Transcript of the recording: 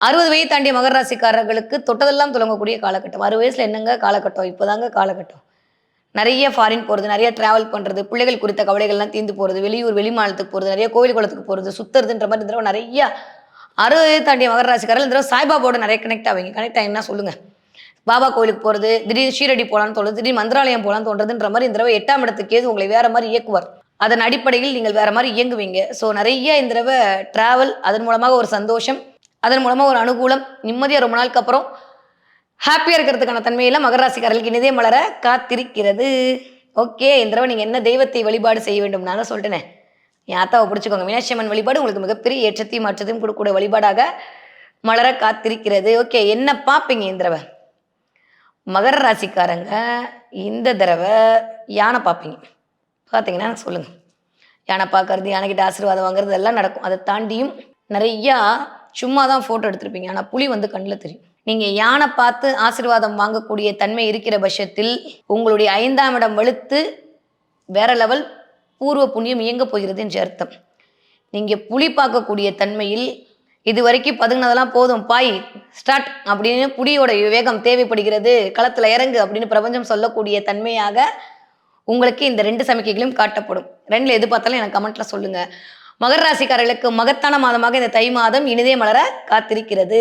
60 வயது தாண்டிய மகர ராசிக்காரர்களுக்கு தொட்டதெல்லாம் துலங்கக்கூடிய காலகட்டம். 60 வயசுல என்னங்க காலகட்டம்? இப்பதாங்க காலகட்டம். நெறைய ஃபாரின் போறது, நெறைய டிராவல் பண்றது, பிள்ளைகள் குறித்த கவலைகள்லாம் தீர்ந்து போறது, வெளியூர், வெளி மாநிலத்துக்கு போறது, நெறைய கோவில் குளத்துக்கு போறது, சுத்துறதுன்ற மாரி இந்த தடவ நெறைய 60 வயது தாண்டிய மகர ராசிக்காரர்கள் இந்த தடவ சாய்பாபாவோட நெறைய கனெக்ட் ஆவீங்க. கனெக்ட் ஆனீங்கன்னா சொல்லுங்க. பாபா கோயிலுக்கு போறது, திடீர்னு ஷீரடி போலான்னு தோணுது, திடீர்னு மந்திராலயம் போலான்னு தோன்றதுன்ற மாரி இந்த தடவ 8ஆம் இடத்துக்கு கேது உங்களை வேற மாரி இயக்குவார். அதன் அடிப்படையில் நீங்கள் வேற மாரி இயங்குவீங்க. ஸோ நெறைய இந்த தடவ டிராவல், அதன் மூலமாக ஒரு சந்தோஷம், அதன் மூலமா ஒரு அனுகூலம், நிம்மதியா ரொம்ப நாளுக்கு அப்புறம் ஹாப்பியா இருக்கிறதுக்கான தன்மையில மகர ராசிக்காரர்களுக்கு இனிதே மலர காத்திருக்கிறது. ஓகே. இந்த தடவ நீங்க என்ன தெய்வத்தை வழிபாடு செய்ய வேண்டும்? நான் தான் சொல்ட்டேனே. என் ஆத்தாவ புடிச்சுக்கோங்க. மீனாட்சி அம்மன் வழிபாடு உங்களுக்கு மிகப்பெரிய ஏற்றத்தையும், மாற்றத்தையும் குடுக்கக்கூடிய வழிபாடாக மலர காத்திருக்கிறது. ஓகே. என்ன பார்ப்பீங்க இந்த தடவ? மகர ராசிக்காரங்க இந்த தடவ யானை பார்ப்பீங்க. பார்த்தீங்கன்னா எனக்கு சொல்லுங்க. யானை பார்க்கறது, யானைகிட்ட ஆசீர்வாதம் வாங்குறது எல்லாம் நடக்கும். அத தாண்டியும் நெறையா சும்மா தான் ஃபோட்டோ எடுத்திருப்பீங்க. ஆனா புலி வந்து கண்ல தெரியும். நீங்க யானை பார்த்து ஆசீர்வாதம் வாங்கக்கூடிய தன்மை இருக்கிற பட்சத்தில், உங்களுடைய 5ஆம் இடம் வலுத்து வேற லெவல் பூர்வ புண்ணியம் இயங்கப் போகிறது என்று அர்த்தம். நீங்க புலி பார்க்கக்கூடிய தன்மையில் இதுவரைக்கும் பதுங்குனதெல்லாம் போதும் பாய் ஸ்டார்ட் அப்படின்னு புலியோட வேகம் தேவைப்படுகிறது. களத்துல இறங்கு அப்படின்னு பிரபஞ்சம் சொல்லக்கூடிய தன்மையாக உங்களுக்கு இந்த 2 சமிக்கைகளும் காட்டப்படும். 2ல எது பார்த்தாலும் எனக்கு கமெண்ட்ல சொல்லுங்க. மகர ராசிக்காரர்களுக்கு மகத்தான மாதமாக இந்த தை மாதம் இனிதே மலர காத்திருக்கிறது.